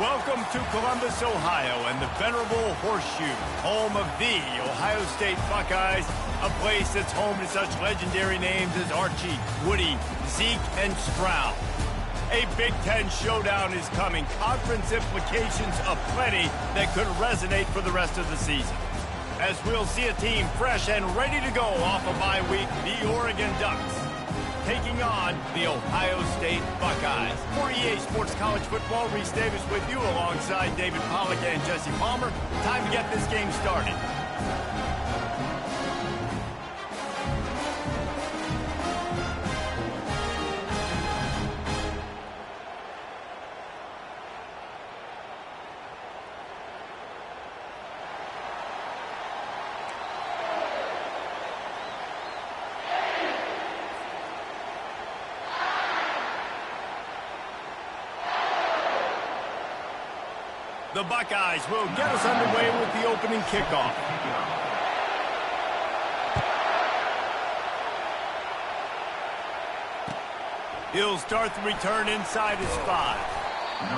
Welcome to Columbus, Ohio, and the venerable Horseshoe, home of the Ohio State Buckeyes, a place that's home to such legendary names as Archie, Woody, Zeke, and Stroud. A Big Ten showdown is coming, conference implications aplenty that could resonate for the rest of the season. As we'll see a team fresh and ready to go off a bye week, the Oregon Ducks, taking on the Ohio State Buckeyes. For EA Sports College Football, Reese Davis with you alongside David Pollack and Jesse Palmer. Time to get this game started. The Buckeyes will get us underway with the opening kickoff. He'll start the return inside his 5.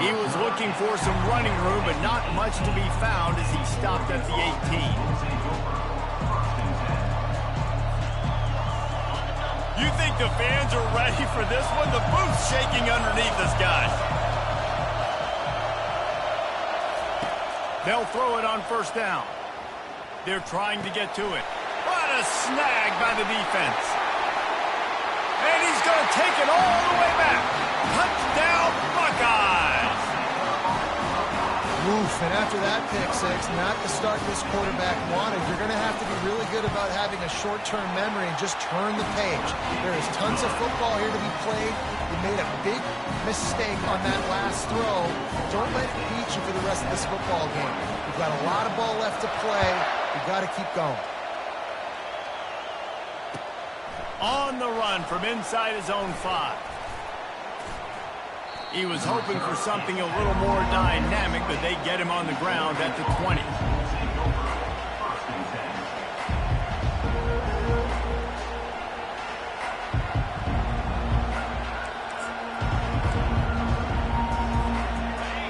He was looking for some running room, but not much to be found as he stopped at the 18. You think the fans are ready for this one? The booth's shaking underneath us, guys. They'll throw it on first down. They're trying to get to it. What a snag by the defense. And he's going to take it all the way back. Touchdown, Buckeyes. Oof, and after that pick six, not the start this quarterback wanted. You're going to have to be really good about having a short-term memory and just turn the page. There is tons of football here to be played. You made a big mistake on that last throw. Don't let it beat you for the rest of this football game. You've got a lot of ball left to play. You've got to keep going. On the run from inside his own 5. He was hoping for something a little more dynamic, but they get him on the ground at the 20.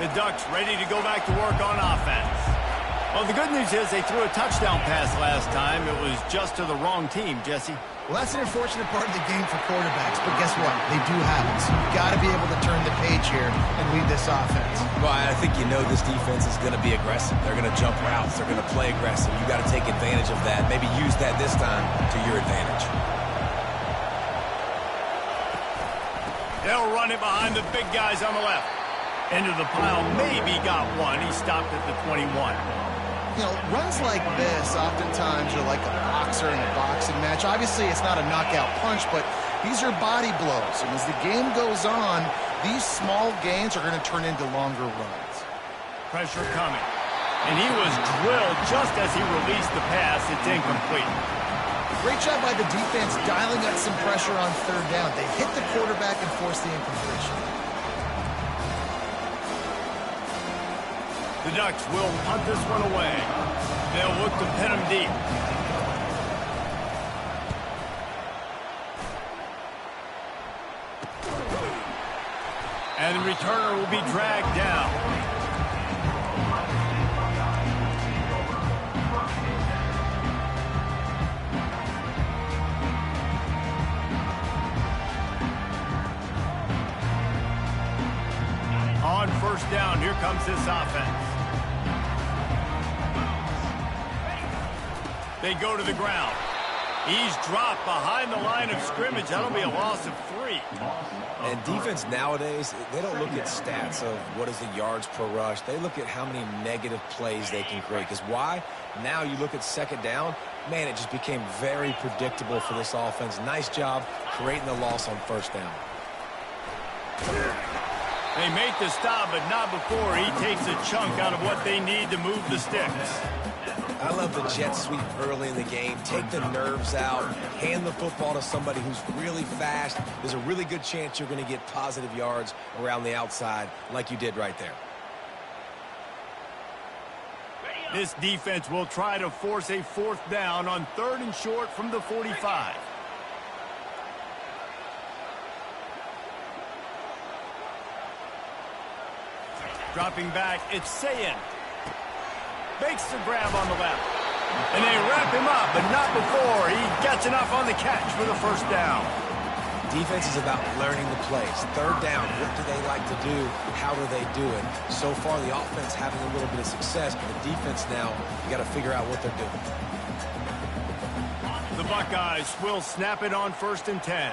The Ducks ready to go back to work on offense. Well, the good news is they threw a touchdown pass last time. It was just to the wrong team, Jesse. Well, that's an unfortunate part of the game for quarterbacks, but guess what? They do have it. So you've got to be able to turn the page here and lead this offense. Well, I think you know this defense is going to be aggressive. They're going to jump routes. They're going to play aggressive. You got to take advantage of that. Maybe use that this time to your advantage. They'll run it behind the big guys on the left. Into the pile, maybe got one. He stopped at the 21. You know, runs like this oftentimes are like a boxer in a boxing match. Obviously, it's not a knockout punch, but these are body blows. And as the game goes on, these small gains are going to turn into longer runs. Pressure coming. And he was drilled just as he released the pass. It's incomplete. Great job by the defense dialing up some pressure on third down. They hit the quarterback and forced the incompletion. The Ducks will punt this one away. They'll look to pin him deep. And the returner will be dragged down. On first down, here comes this offense. They go to the ground. He's dropped behind the line of scrimmage. That'll be a loss of 3. And defense nowadays, they don't look at stats of what is the yards per rush. They look at how many negative plays they can create. Because why? Now you look at second down, man, it just became very predictable for this offense. Nice job creating the loss on first down. They make the stop, but not before he takes a chunk out of what they need to move the sticks. I love the jet sweep early in the game. Take the nerves out. Hand the football to somebody who's really fast. There's a really good chance you're going to get positive yards around the outside like you did right there. This defense will try to force a fourth down on 3rd and short from the 45. Dropping back, it's Sayin. Makes the grab on the left. And they wrap him up, but not before he gets enough on the catch for the first down. Defense is about learning the plays. Third down, what do they like to do? How do they do it? So far, the offense having a little bit of success, but the defense now, you got to figure out what they're doing. The Buckeyes will snap it on 1st and 10.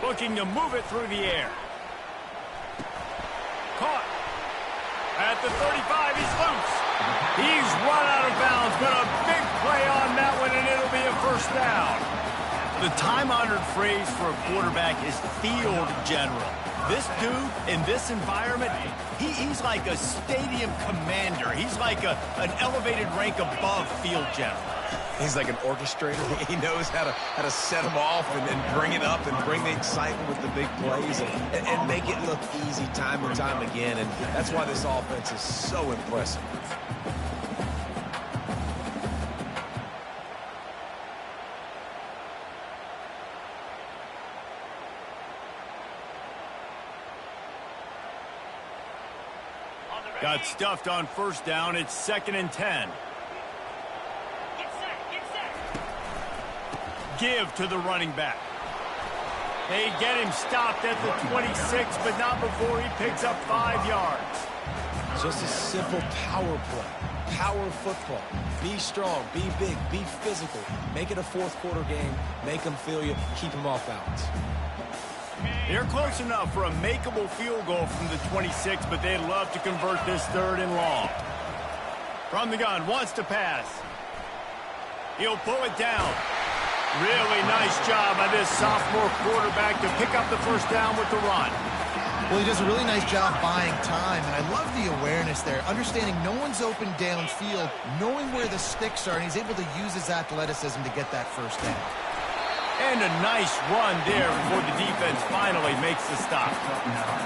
Looking to move it through the air. Caught. At the 35, he's loose. He's run out of bounds, but a big play on that one, and it'll be a first down. The time-honored phrase for a quarterback is field general. This dude, in this environment, he's like a stadium commander. He's like an elevated rank above field general. He's like an orchestrator. He knows how to set them off and then bring it up and bring the excitement with the big plays and make it look easy time and time again. And that's why this offense is so impressive. Got stuffed on 1st down. It's 2nd and 10. Give to the running back. They get him stopped at the 26, but not before he picks up 5 yards. Just a simple power play. Power football. Be strong, be big, be physical. Make it a 4th quarter game. Make them feel you. Keep them off balance. They're close enough for a makeable field goal from the 26, but they'd love to convert this 3rd and long. From the gun, wants to pass. He'll pull it down. Really nice job by this sophomore quarterback to pick up the first down with the run. Well, he does a really nice job buying time, and I love the awareness there, understanding no one's open downfield, knowing where the sticks are, and he's able to use his athleticism to get that first down. And a nice run there before the defense finally makes the stop.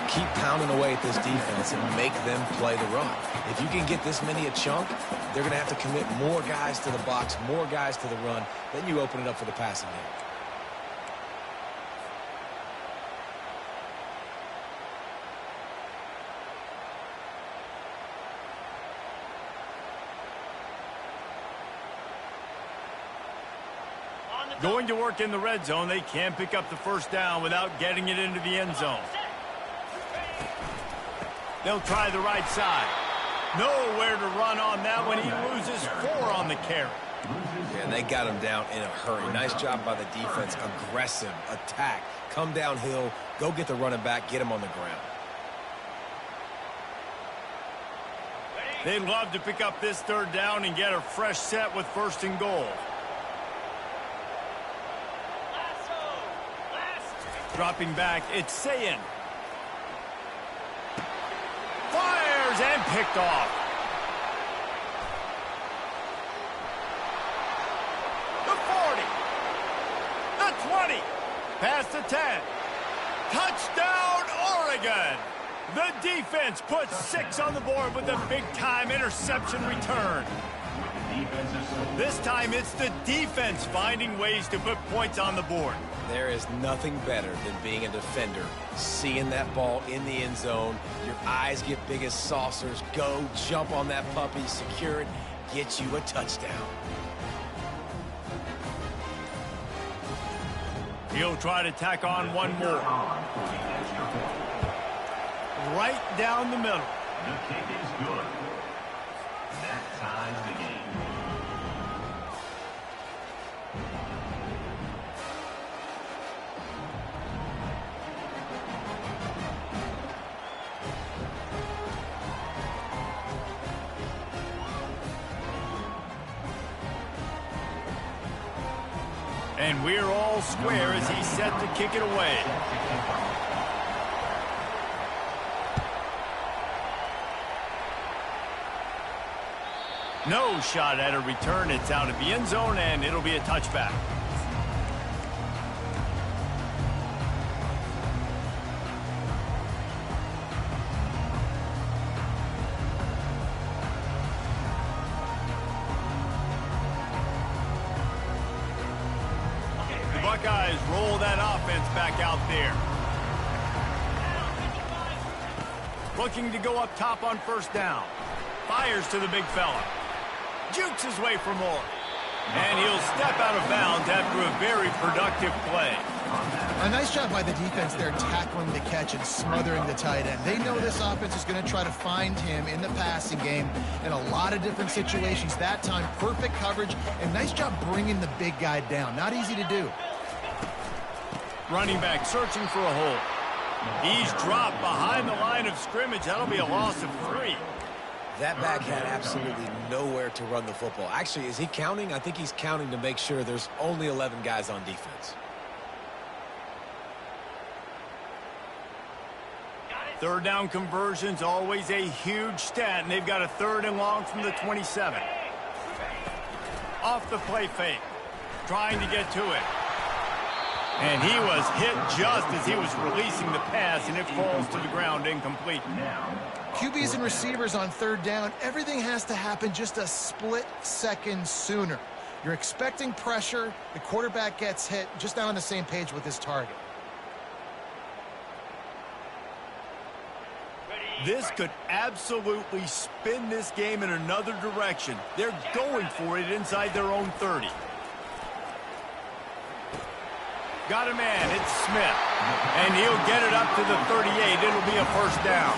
Keep pounding away at this defense and make them play the run. If you can get this many a chunk, they're going to have to commit more guys to the box, more guys to the run. Then you open it up for the passing game. Going to work in the red zone. They can't pick up the first down without getting it into the end zone. They'll try the right side. Nowhere to run on that one. He loses 4 on the carry. Yeah, and they got him down in a hurry. Nice job by the defense. Aggressive attack. Come downhill. Go get the running back. Get him on the ground. They'd love to pick up this 3rd down and get a fresh set with 1st and goal. Dropping back, it's Sayin. Fires and picked off. The 40. The 20. Past the 10. Touchdown, Oregon. The defense puts 6 on the board with a big-time interception return. This time it's the defense finding ways to put points on the board. There is nothing better than being a defender, seeing that ball in the end zone. Your eyes get big as saucers. Go, jump on that puppy, secure it, get you a touchdown. He'll try to tack on one more. Right down the middle. The kick is good. That ties the game. And we're all square as he's set to kick it away. No shot at a return. It's out of the end zone, and it'll be a touchback. The Buckeyes roll that offense back out there. Looking to go up top on first down. Fires to the big fella. Jukes his way for more. And he'll step out of bounds after a very productive play. A nice job by the defense there tackling the catch and smothering the tight end. They know this offense is going to try to find him in the passing game in a lot of different situations. That time, perfect coverage, and nice job bringing the big guy down. Not easy to do. Running back searching for a hole. He's dropped behind the line of scrimmage. That'll be a loss of 3. That back had absolutely nowhere to run the football. Actually, is he counting? I think he's counting to make sure there's only 11 guys on defense. Third down conversion's always a huge stat, and they've got a 3rd and long from the 27. Off the play fake. Trying to get to it. And he was hit just as he was releasing the pass, and it falls to the ground incomplete. QBs and receivers on 3rd down, everything has to happen just a split second sooner. You're expecting pressure, the quarterback gets hit, just not on the same page with his target. This could absolutely spin this game in another direction. They're going for it inside their own 30. Got a man, it's Smith. And he'll get it up to the 38. It'll be a first down.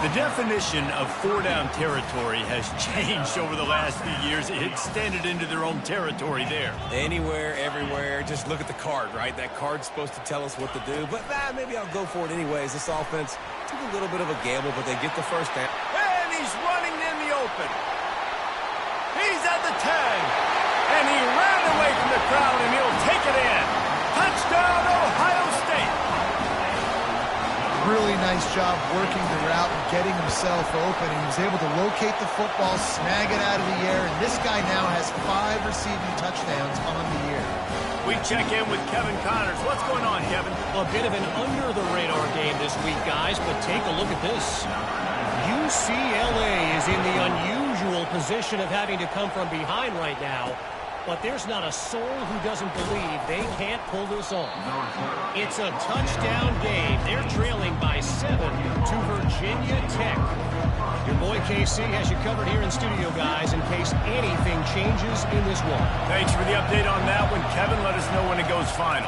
The definition of 4-down territory has changed over the last few years. It extended into their own territory there. Anywhere, everywhere, just look at the card, right? That card's supposed to tell us what to do, but maybe I'll go for it anyways. This offense took a little bit of a gamble, but they get the first down. And he's running in the open. He's at the 10. And he ran away from the crowd, and he'll take it in. Touchdown, Ohio State. Really nice job working the route and getting himself open. He was able to locate the football, snag it out of the air, and this guy now has 5 receiving touchdowns on the year. We check in with Kevin Connors. What's going on, Kevin? A bit of an under-the-radar game this week, guys, but take a look at this. UCLA is in the unusual position of having to come from behind right now, but there's not a soul who doesn't believe they can't pull this off. It's a touchdown game. They're trailing by 7 to Virginia Tech. Your boy KC has you covered here in studio, guys, in case anything changes in this one. Thanks for the update on that one, Kevin. Let us know when it goes final.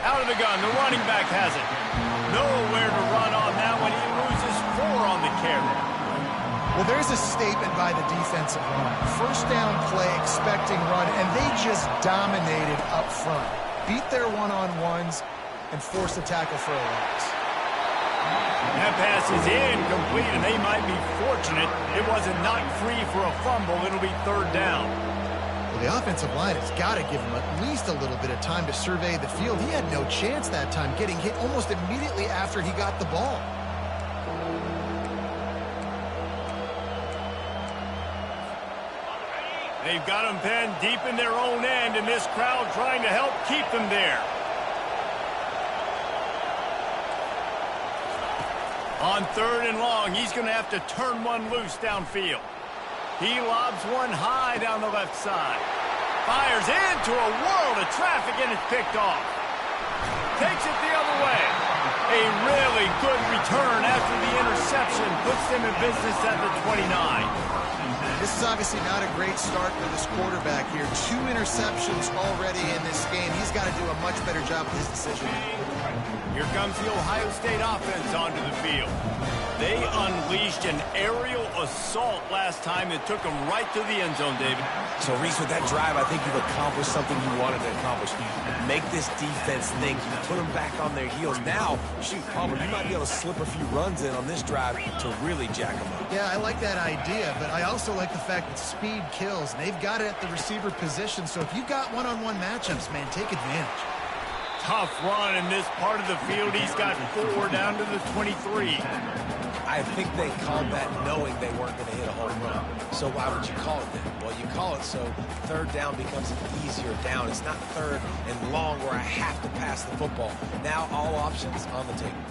Out of the gun, the running back has it. Nowhere to run on that one. He loses 4 on the carry. Well, there's a statement by the defensive line. First down play, expecting run, and they just dominated up front. Beat their one-on-ones and forced a tackle for a loss. That pass is incomplete, and they might be fortunate it wasn't knocked free for a fumble. It'll be 3rd down. Well, the offensive line has got to give him at least a little bit of time to survey the field. He had no chance that time, getting hit almost immediately after he got the ball. They've got them pinned deep in their own end, and this crowd trying to help keep them there. On 3rd and long, he's going to have to turn one loose downfield. He lobs one high down the left side. Fires into a world of traffic, and it's picked off. Takes it the other way. A really good return after the interception puts them in business at the 29. This is obviously not a great start for this quarterback here. 2 interceptions already in this game. He's got to do a much better job with his decision. Here comes the Ohio State offense onto the field. They unleashed an aerial assault last time that took them right to the end zone, David. So, Reese, with that drive, I think you've accomplished something you wanted to accomplish. Make this defense think. You put them back on their heels. Now, shoot, Palmer, you might be able to slip a few runs in on this drive to really jack them up. Yeah, I like that idea, but I also like the fact that speed kills. They've got it at the receiver position, so if you've got one-on-one matchups, man, take advantage. Tough run in this part of the field. He's got 4 down to the 23. I think they called that knowing they weren't going to hit a home run. So why would you call it then? Well, you call it so 3rd down becomes an easier down. It's not 3rd and long where I have to pass the football. Now all options on the table.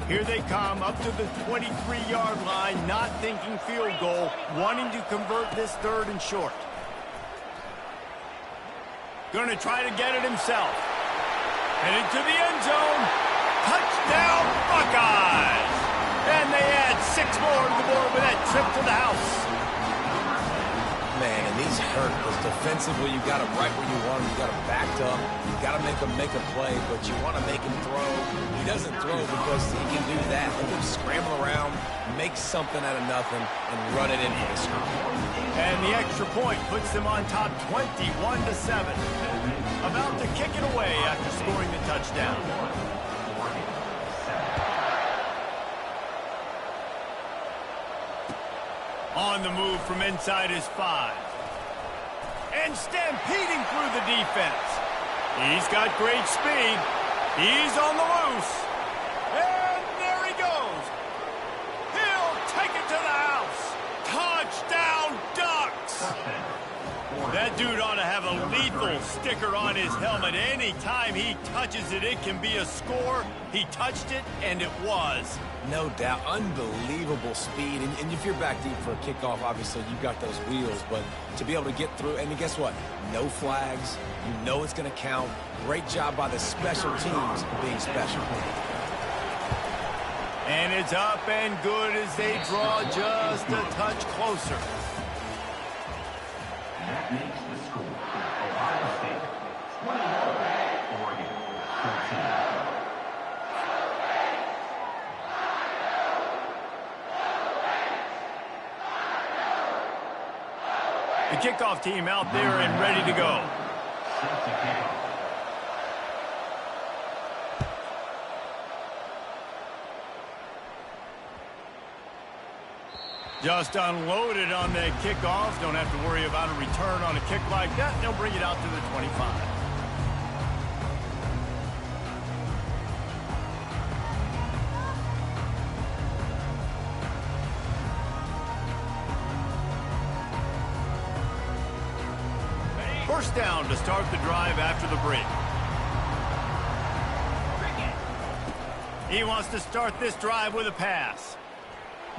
Here they come up to the 23-yard line, not thinking field goal, wanting to convert this 3rd and short. Going to try to get it himself. Headed to the end zone. Touchdown, Buckeyes! And trip to the house. Man, and these hurt because defensively you got him right where you want him. You got him backed up. You got to make him make a play, but you want to make him throw. He doesn't throw because he can do that. Let him scramble around, make something out of nothing, and run it in for the score. And the extra point puts them on top 21-7. About to kick it away after scoring the touchdown. On the move from inside his 5. And stampeding through the defense. He's got great speed. He's on the loose. And there he goes. He'll take it to the house. Touchdown, Ducks. That dude ought to have a lethal sticker on his helmet. Anytime he touches it, it can be a score. He touched it, and it was. No doubt. Unbelievable speed. And if you're back deep for a kickoff, obviously you've got those wheels. But to be able to get through, and guess what? No flags. You know it's going to count. Great job by the special teams being special. And it's up and good as they draw just a touch closer. That makes the score Ohio State 21, Oregon 13. The kickoff team out there and ready to go. Set to kickoff. Just unloaded on the kickoff. Don't have to worry about a return on a kick like that. They'll bring it out to the 25. First down to start the drive after the break. He wants to start this drive with a pass.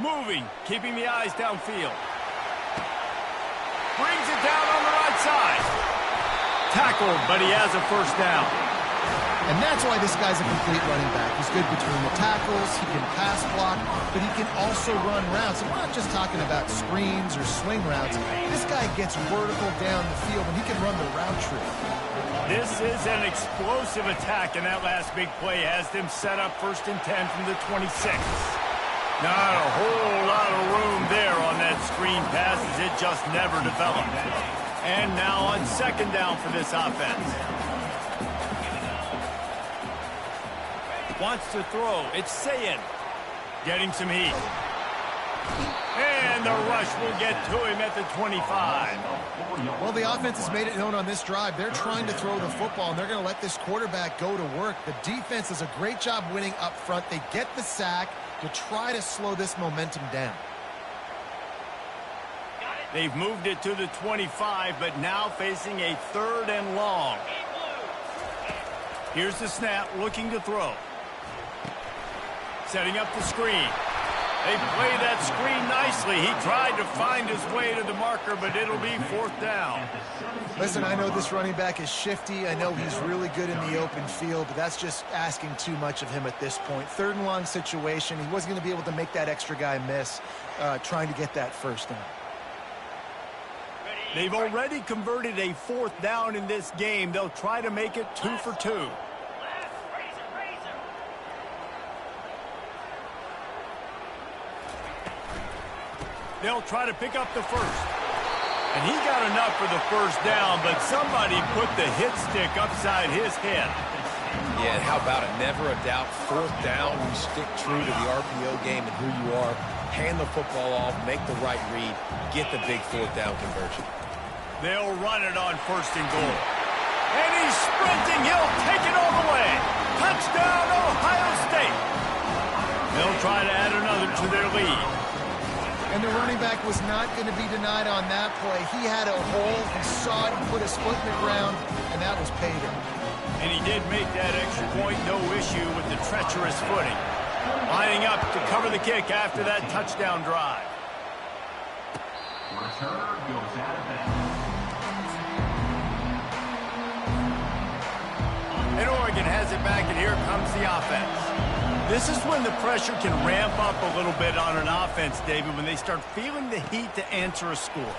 Moving, keeping the eyes downfield. Brings it down on the right side. Tackled, but he has a first down. And that's why this guy's a complete running back. He's good between the tackles, he can pass block, but he can also run routes. And we're not just talking about screens or swing routes. This guy gets vertical down the field, and he can run the route tree. This is an explosive attack, and that last big play has them set up 1st and 10 from the 26. Not a whole lot of room there on that screen pass as it just never developed. And now on 2nd down for this offense. Wants to throw. It's Sayin. Getting some heat. And the rush will get to him at the 25. Well, the offense has made it known on this drive. They're trying to throw the football, and they're going to let this quarterback go to work. The defense does a great job winning up front. They get the sack to try to slow this momentum down. They've moved it to the 25, but now facing a 3rd and long. Here's the snap, looking to throw. Setting up the screen. They play that screen nicely. He tried to find his way to the marker, but it'll be 4th down. Listen, I know this running back is shifty. I know he's really good in the open field, but that's just asking too much of him at this point. 3rd and long situation. He wasn't going to be able to make that extra guy miss trying to get that first down. They've already converted a 4th down in this game. They'll try to make it 2 for 2. They'll try to pick up the first. And he got enough for the first down, but somebody put the hit stick upside his head. Yeah, and how about it? Never a doubt. 4th down, you stick true to the RPO game and who you are. Hand the football off, make the right read, get the big 4th down conversion. They'll run it on 1st and goal. And he's sprinting. He'll take it all the way. Touchdown, Ohio State. They'll try to add another to their lead. And the running back was not going to be denied on that play. He had a hole, he saw it, he put his foot in the ground, and that was paid him. And he did make that extra point, no issue with the treacherous footing. Lining up to cover the kick after that touchdown drive. Return goes out of bounds. And Oregon has it back, and here comes the offense. This is when the pressure can ramp up a little bit on an offense, David, when they start feeling the heat to answer a score.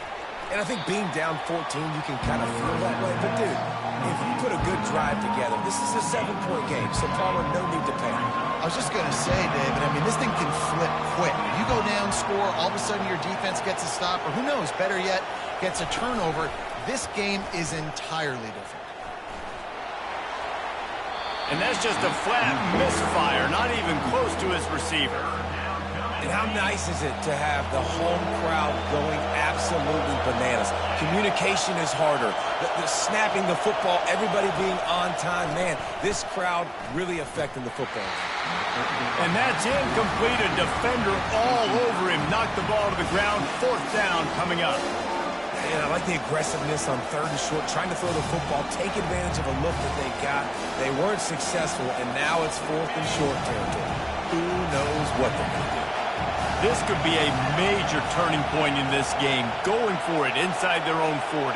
And I think being down 14, you can kind of feel that way. But, dude, if you put a good drive together, this is a 7-point game, so Palmer, no need to panic. I was just going to say, David, I mean, this thing can flip quick. You go down, score, all of a sudden your defense gets a stop, or who knows, better yet, gets a turnover. This game is entirely different. And that's just a flat misfire, not even close to his receiver. And how nice is it to have the home crowd going absolutely bananas? Communication is harder. The snapping the football, everybody being on time. Man, this crowd really affecting the football. And that's incomplete. A defender all over him. Knocked the ball to the ground. 4th down coming up. And I like the aggressiveness on 3rd and short, trying to throw the football, take advantage of a look that they got. They weren't successful, and now it's 4th and short territory. Who knows what they're going to do? This could be a major turning point in this game, going for it inside their own 40.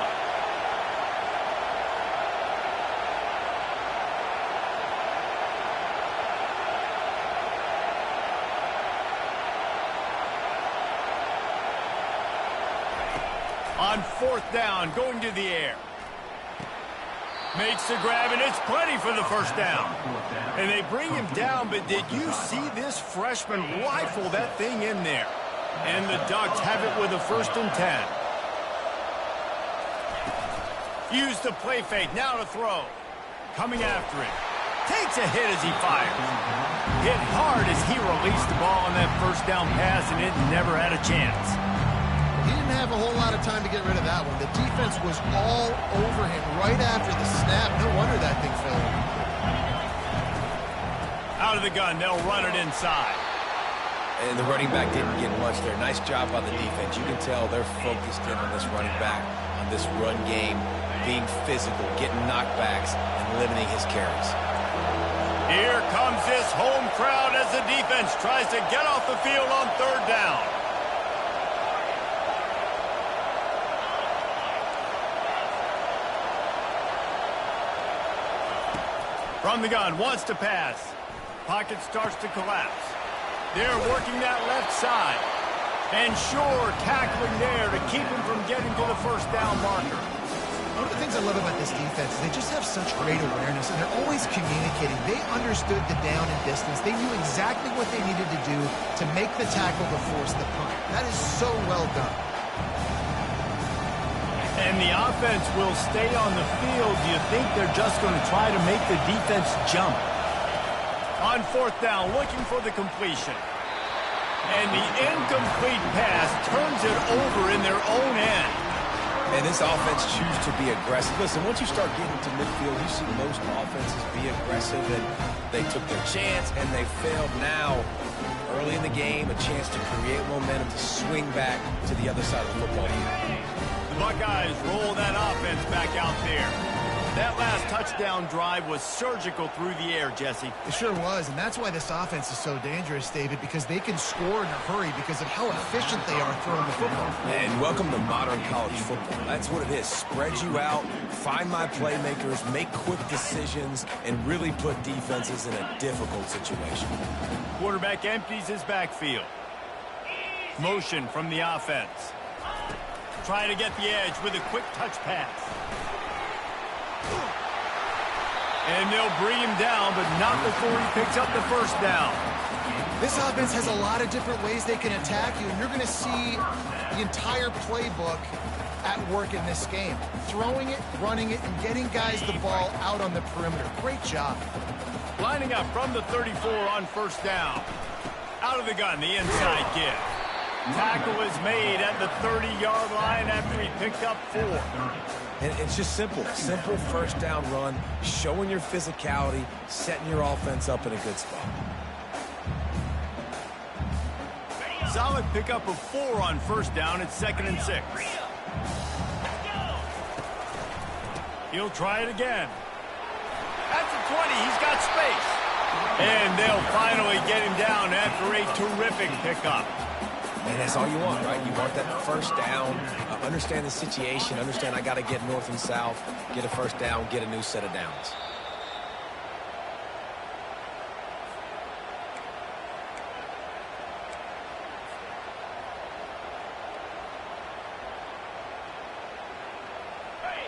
On 4th down, going to the air. Makes the grab, and it's plenty for the first down. And they bring him down, but did you see this freshman rifle that thing in there? And the Ducks have it with a 1st and 10. Use the play fake, now to throw. Coming after it. Takes a hit as he fires. Hit hard as he released the ball on that 1st down pass, and it never had a chance. He didn't have a whole lot of time to get rid of that one. The defense was all over him right after the snap. No wonder that thing fell. Out of the gun, they'll run it inside. And the running back didn't get much there. Nice job by the defense. You can tell they're focused in on this running back, on this run game, being physical, getting knockbacks, and limiting his carries. Here comes this home crowd as the defense tries to get off the field on 3rd down. From the gun, wants to pass. Pocket starts to collapse. They're working that left side. And Shore tackling there to keep him from getting to the 1st down marker. One of the things I love about this defense is they just have such great awareness, and they're always communicating. They understood the down and distance. They knew exactly what they needed to do to make the tackle to force the punt. That is so well done. And the offense will stay on the field. Do you think they're just going to try to make the defense jump? On 4th down, looking for the completion. And the incomplete pass turns it over in their own end. And this offense chooses to be aggressive. Listen, once you start getting to midfield, you see most offenses be aggressive, and they took their chance, and they failed. Now, early in the game, a chance to create momentum to swing back to the other side of the football field. The Buckeyes roll that offense back out there. That last touchdown drive was surgical through the air, Jesse. It sure was, and that's why this offense is so dangerous, David, because they can score in a hurry because of how efficient they are throwing the football. And welcome to modern college football. That's what it is. Spread you out, find my playmakers, make quick decisions, and really put defenses in a difficult situation. Quarterback empties his backfield. Motion from the offense. Trying to get the edge with a quick touch pass. And they'll bring him down, but not before he picks up the 1st down. This offense has a lot of different ways they can attack you, and you're going to see the entire playbook at work in this game. Throwing it, running it, and getting guys the ball out on the perimeter. Great job. Lining up from the 34 on 1st down. Out of the gun, the inside give. Tackle is made at the 30-yard line after he picked up 4. And it's just simple. Simple 1st down run, showing your physicality, setting your offense up in a good spot. Solid pickup of 4 on 1st down. It's 2nd and 6. He'll try it again. At the 20, he's got space. And they'll finally get him down after a terrific pickup. And that's all you want, right? You want that 1st down, understand the situation, understand I got to get north and south, get a 1st down, get a new set of downs.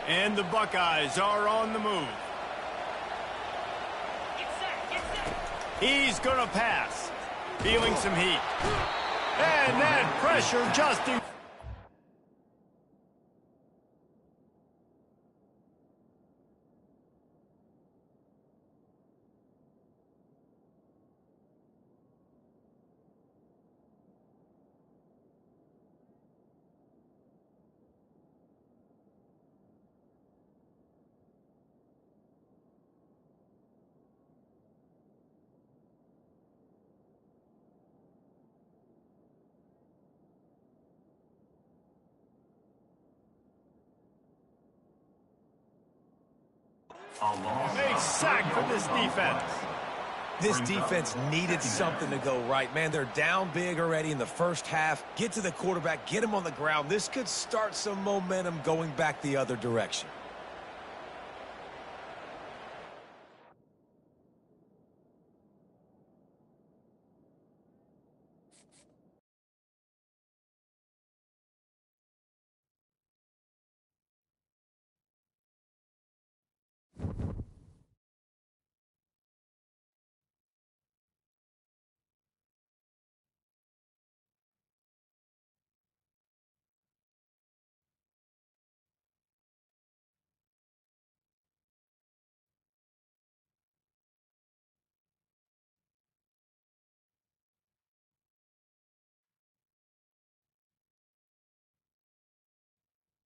And the Buckeyes are on the move. He's going to pass. Feeling some heat. And that pressure just... A sack for this defense. This defense needed something to go right. Man, they're down big already in the first half. Get to the quarterback, get him on the ground. This could start some momentum going back the other direction.